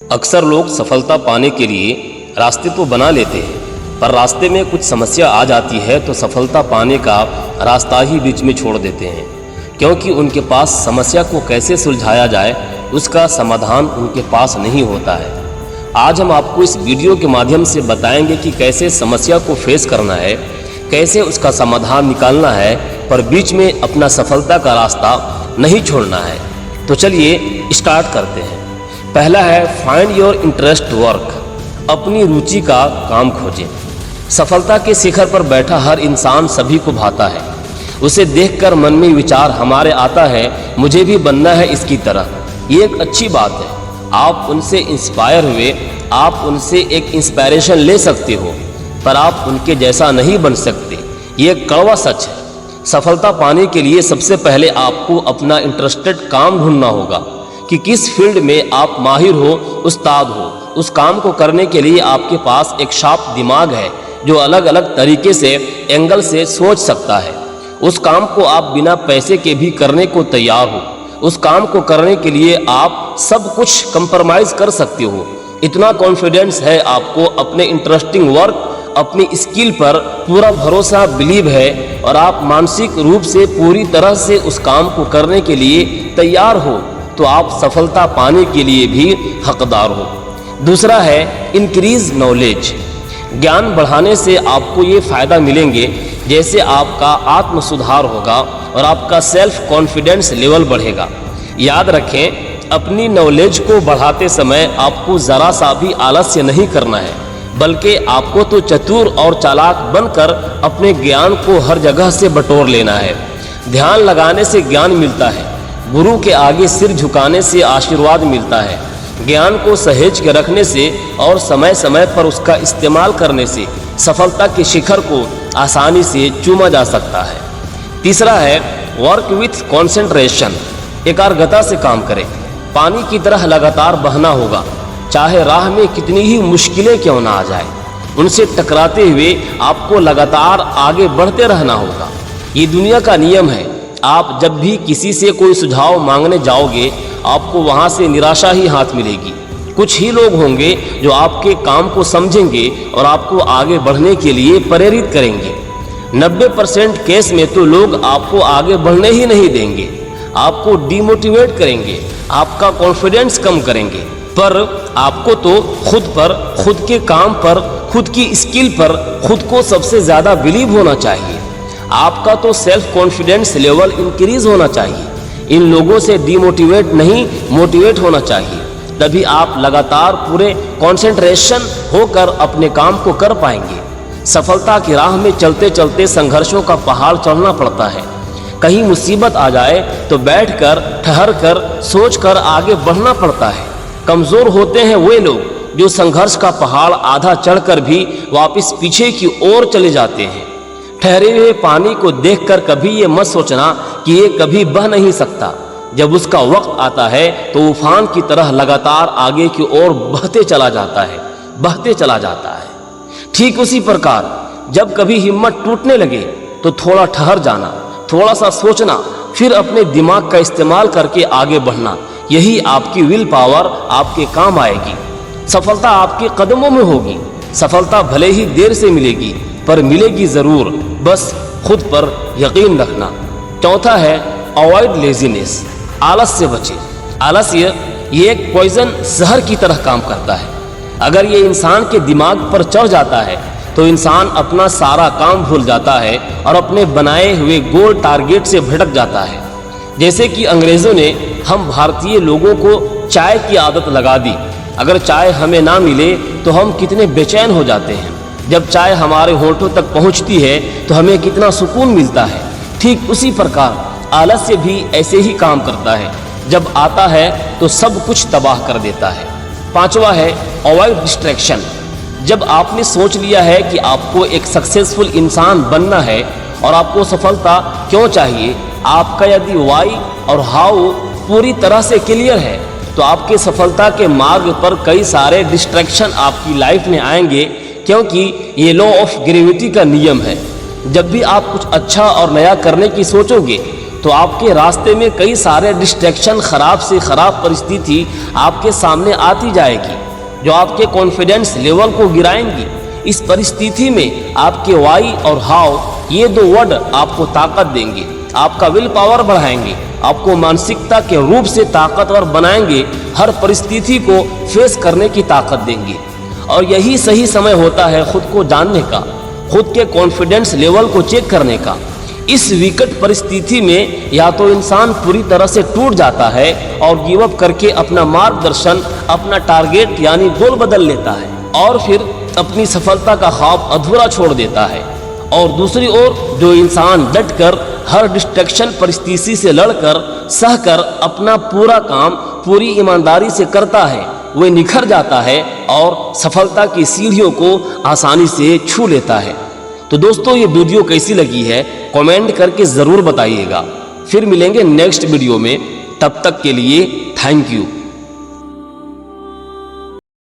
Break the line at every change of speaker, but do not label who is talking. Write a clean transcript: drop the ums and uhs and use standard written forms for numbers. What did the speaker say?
अक्सर लोग सफलता पाने के लिए रास्ते तो बना लेते हैं, पर रास्ते में कुछ समस्या आ जाती है तो सफलता पाने का रास्ता ही बीच में छोड़ देते हैं, क्योंकि उनके पास समस्या को कैसे सुलझाया जाए उसका समाधान उनके पास नहीं होता है। आज हम आपको इस वीडियो के माध्यम से बताएंगे कि कैसे समस्या को फेस करना है, कैसे उसका समाधान निकालना है, पर बीच में अपना सफलता का रास्ता नहीं छोड़ना है। तो चलिए स्टार्ट करते हैं। पहला है फाइंड योर इंटरेस्ट वर्क। अपनी रुचि का काम खोजें। सफलता के शिखर पर बैठा हर इंसान सभी को भाता है। उसे देखकर मन में विचार हमारे आता है, मुझे भी बनना है इसकी तरह। ये एक अच्छी बात है। आप उनसे इंस्पायर हुए, आप उनसे एक इंस्पायरेशन ले सकते हो, पर आप उनके जैसा नहीं बन सकते। ये एक कड़वा सच है। सफलता पाने के लिए सबसे पहले आपको अपना इंटरेस्टेड काम ढूंढना होगा कि किस फील्ड में आप माहिर हो, उस्ताद हो। उस काम को करने के लिए आपके पास एक शार्प दिमाग है जो अलग अलग तरीके से, एंगल से सोच सकता है। उस काम को आप बिना पैसे के भी करने को तैयार हो। उस काम को करने के लिए आप सब कुछ कंप्रोमाइज कर सकते हो। इतना कॉन्फिडेंस है आपको अपने इंटरेस्टिंग वर्क, अपनी स्किल पर पूरा भरोसा, बिलीव है, और आप मानसिक रूप से पूरी तरह से उस काम को करने के लिए तैयार हो, तो आप सफलता पाने के लिए भी हकदार हो। दूसरा है इंक्रीज नॉलेज। ज्ञान बढ़ाने से आपको ये फ़ायदा मिलेंगे, जैसे आपका आत्म सुधार होगा और आपका सेल्फ कॉन्फिडेंस लेवल बढ़ेगा। याद रखें, अपनी नॉलेज को बढ़ाते समय आपको ज़रा सा भी आलस्य नहीं करना है, बल्कि आपको तो चतुर और चालाक बनकर अपने ज्ञान को हर जगह से बटोर लेना है। ध्यान लगाने से ज्ञान मिलता है, गुरु के आगे सिर झुकाने से आशीर्वाद मिलता है। ज्ञान को सहेज के रखने से और समय समय पर उसका इस्तेमाल करने से सफलता के शिखर को आसानी से चूमा जा सकता है। तीसरा है वर्क विथ कॉन्सेंट्रेशन। एकाग्रता से काम करें। पानी की तरह लगातार बहना होगा, चाहे राह में कितनी ही मुश्किलें क्यों ना आ जाए। उनसे टकराते हुए आपको लगातार आगे बढ़ते रहना होगा। ये दुनिया का नियम है। आप जब भी किसी से कोई सुझाव मांगने जाओगे, आपको वहाँ से निराशा ही हाथ मिलेगी। कुछ ही लोग होंगे जो आपके काम को समझेंगे और आपको आगे बढ़ने के लिए प्रेरित करेंगे। 90% केस में तो लोग आपको आगे बढ़ने ही नहीं देंगे, आपको डिमोटिवेट करेंगे, आपका कॉन्फिडेंस कम करेंगे। पर आपको तो खुद पर, खुद के काम पर, खुद की स्किल पर, खुद को सबसे ज़्यादा बिलीव होना चाहिए। आपका तो सेल्फ कॉन्फिडेंस लेवल इंक्रीज होना चाहिए। इन लोगों से डिमोटिवेट नहीं, मोटिवेट होना चाहिए। तभी आप लगातार पूरे कंसंट्रेशन होकर अपने काम को कर पाएंगे। सफलता की राह में चलते चलते संघर्षों का पहाड़ चढ़ना पड़ता है। कहीं मुसीबत आ जाए तो बैठकर, ठहरकर, सोचकर आगे बढ़ना पड़ता है। कमज़ोर होते हैं वे लोग जो संघर्ष का पहाड़ आधा चढ़कर भी वापस पीछे की ओर चले जाते हैं। ठहरे हुए पानी को देखकर कभी ये मत सोचना कि ये कभी बह नहीं सकता। जब उसका वक्त आता है तो उफान की तरह लगातार आगे की ओर बहते चला जाता है, बहते चला जाता है। ठीक उसी प्रकार जब कभी हिम्मत टूटने लगे तो थोड़ा ठहर जाना, थोड़ा सा सोचना, फिर अपने दिमाग का इस्तेमाल करके आगे बढ़ना। यही आपकी विल पावर आपके काम आएगी। सफलता आपके कदमों में होगी। सफलता भले ही देर से मिलेगी, पर मिलेगी ज़रूर। बस खुद पर यकीन रखना। चौथा है अवॉइड लेजीनेस। आलस से बचें। आलस्य ये एक पॉइजन जहर की तरह काम करता है। अगर ये इंसान के दिमाग पर चढ़ जाता है तो इंसान अपना सारा काम भूल जाता है और अपने बनाए हुए गोल टारगेट से भटक जाता है। जैसे कि अंग्रेज़ों ने हम भारतीय लोगों को चाय की आदत लगा दी। अगर चाय हमें ना मिले तो हम कितने बेचैन हो जाते हैं। जब चाय हमारे होठों तक पहुंचती है तो हमें कितना सुकून मिलता है। ठीक उसी प्रकार आलस्य भी ऐसे ही काम करता है। जब आता है तो सब कुछ तबाह कर देता है। पांचवा है अवॉइड डिस्ट्रैक्शन। जब आपने सोच लिया है कि आपको एक सक्सेसफुल इंसान बनना है और आपको सफलता क्यों चाहिए, आपका यदि वाई और हाउ पूरी तरह से क्लियर है, तो आपके सफलता के मार्ग पर कई सारे डिस्ट्रैक्शन आपकी लाइफ में आएंगे, क्योंकि ये लॉ ऑफ ग्रेविटी का नियम है। जब भी आप कुछ अच्छा और नया करने की सोचोगे तो आपके रास्ते में कई सारे डिस्ट्रैक्शन, ख़राब से ख़राब परिस्थिति आपके सामने आती जाएगी जो आपके कॉन्फिडेंस लेवल को गिराएंगी। इस परिस्थिति में आपके वाई और हाव, ये दो वर्ड आपको ताकत देंगे, आपका विल पावर बढ़ाएंगे, आपको मानसिकता के रूप से ताकतवर बनाएंगे, हर परिस्थिति को फेस करने की ताकत देंगे। और यही सही समय होता है खुद को जानने का, खुद के कॉन्फिडेंस लेवल को चेक करने का। इस विकट परिस्थिति में या तो इंसान पूरी तरह से टूट जाता है और गिव अप करके अपना मार्गदर्शन, अपना टारगेट यानी गोल बदल लेता है और फिर अपनी सफलता का ख्वाब अधूरा छोड़ देता है। और दूसरी ओर जो इंसान डटकर हर डिस्ट्रैक्शन परिस्थिति से लड़कर सहकर अपना पूरा काम पूरी ईमानदारी से करता है, वह निखर जाता है और सफलता की सीढ़ियों को आसानी से छू लेता है। तो दोस्तों, ये वीडियो कैसी लगी है कमेंट करके ज़रूर बताइएगा। फिर मिलेंगे नेक्स्ट वीडियो में, तब तक के लिए थैंक यू।